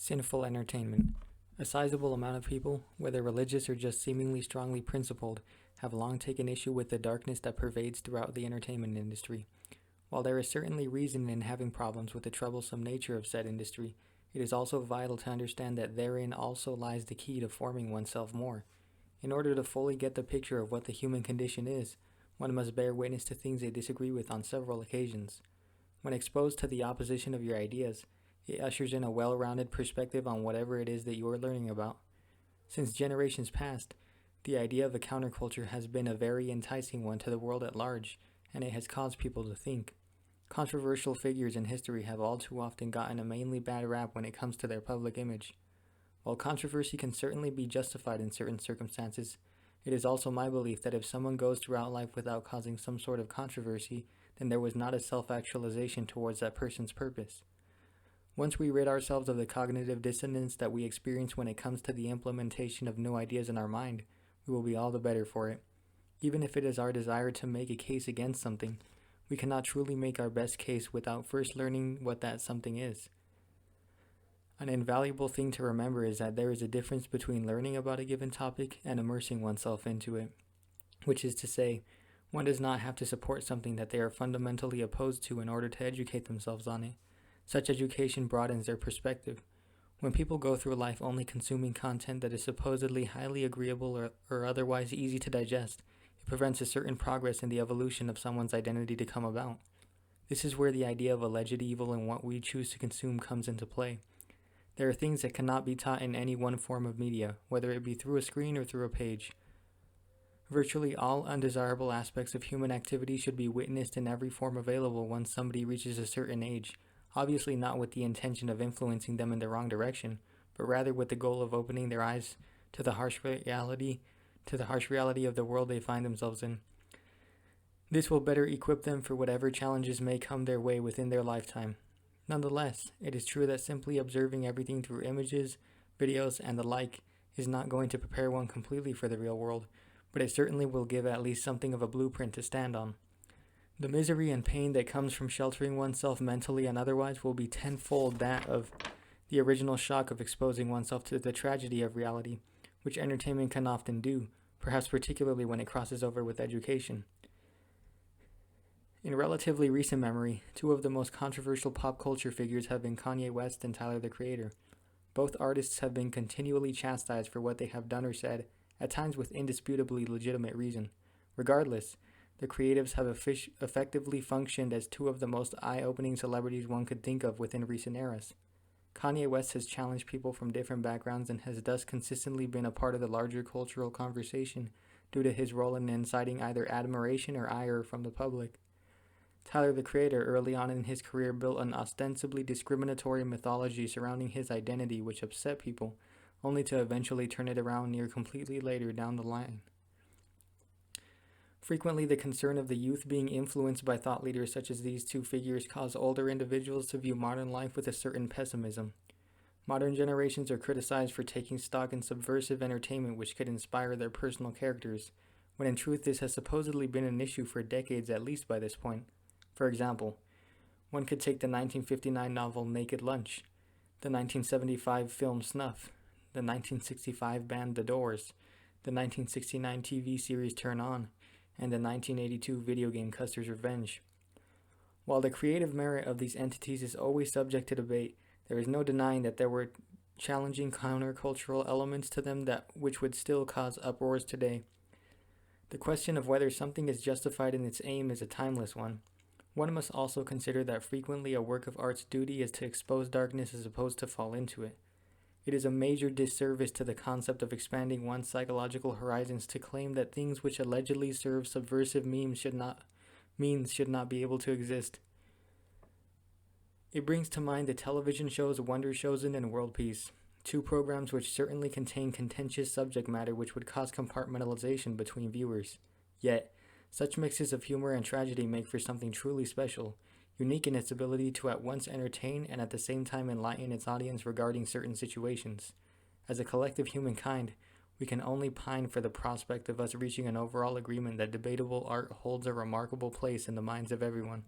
Sinful Entertainment. A sizable amount of people, whether religious or just seemingly strongly principled, have long taken issue with the darkness that pervades throughout the entertainment industry. While there is certainly reason in having problems with the troublesome nature of said industry, it is also vital to understand that therein also lies the key to forming oneself more. In order to fully get the picture of what the human condition is, one must bear witness to things they disagree with on several occasions. When exposed to the opposition of your ideas, it ushers in a well-rounded perspective on whatever it is that you are learning about. Since generations past, the idea of a counterculture has been a very enticing one to the world at large, and it has caused people to think. Controversial figures in history have all too often gotten a mainly bad rap when it comes to their public image. While controversy can certainly be justified in certain circumstances, it is also my belief that if someone goes throughout life without causing some sort of controversy, then there was not a self-actualization towards that person's purpose. Once we rid ourselves of the cognitive dissonance that we experience when it comes to the implementation of new ideas in our mind, we will be all the better for it. Even if it is our desire to make a case against something, we cannot truly make our best case without first learning what that something is. An invaluable thing to remember is that there is a difference between learning about a given topic and immersing oneself into it, which is to say, one does not have to support something that they are fundamentally opposed to in order to educate themselves on it. Such education broadens their perspective. When people go through life only consuming content that is supposedly highly agreeable or otherwise easy to digest, it prevents a certain progress in the evolution of someone's identity to come about. This is where the idea of alleged evil in what we choose to consume comes into play. There are things that cannot be taught in any one form of media, whether it be through a screen or through a page. Virtually all undesirable aspects of human activity should be witnessed in every form available once somebody reaches a certain age, obviously not with the intention of influencing them in the wrong direction, but rather with the goal of opening their eyes to the harsh reality of the world they find themselves in. This will better equip them for whatever challenges may come their way within their lifetime. Nonetheless, it is true that simply observing everything through images, videos, and the like is not going to prepare one completely for the real world, but it certainly will give at least something of a blueprint to stand on. The misery and pain that comes from sheltering oneself mentally and otherwise will be tenfold that of the original shock of exposing oneself to the tragedy of reality, which entertainment can often do, perhaps particularly when it crosses over with education. In relatively recent memory, two of the most controversial pop culture figures have been Kanye West and Tyler the Creator. Both artists have been continually chastised for what they have done or said, at times with indisputably legitimate reason. Regardless, the creatives have effectively functioned as two of the most eye-opening celebrities one could think of within recent eras. Kanye West has challenged people from different backgrounds and has thus consistently been a part of the larger cultural conversation due to his role in inciting either admiration or ire from the public. Tyler the Creator early on in his career built an ostensibly discriminatory mythology surrounding his identity which upset people, only to eventually turn it around near completely later down the line. Frequently, the concern of the youth being influenced by thought leaders such as these two figures cause older individuals to view modern life with a certain pessimism. Modern generations are criticized for taking stock in subversive entertainment which could inspire their personal characters, when in truth this has supposedly been an issue for decades at least by this point. For example, one could take the 1959 novel Naked Lunch, the 1975 film Snuff, the 1965 band The Doors, the 1969 TV series Turn On, and the 1982 video game Custer's Revenge. While the creative merit of these entities is always subject to debate, there is no denying that there were challenging countercultural elements to them which would still cause uproars today. The question of whether something is justified in its aim is a timeless one. One must also consider that frequently a work of art's duty is to expose darkness as opposed to fall into it. It is a major disservice to the concept of expanding one's psychological horizons to claim that things which allegedly serve subversive means should not be able to exist. It brings to mind the television shows Wonder Chosen and World Peace, two programs which certainly contain contentious subject matter which would cause compartmentalization between viewers. Yet, such mixes of humor and tragedy make for something truly special, unique in its ability to at once entertain and at the same time enlighten its audience regarding certain situations. As a collective humankind, we can only pine for the prospect of us reaching an overall agreement that debatable art holds a remarkable place in the minds of everyone.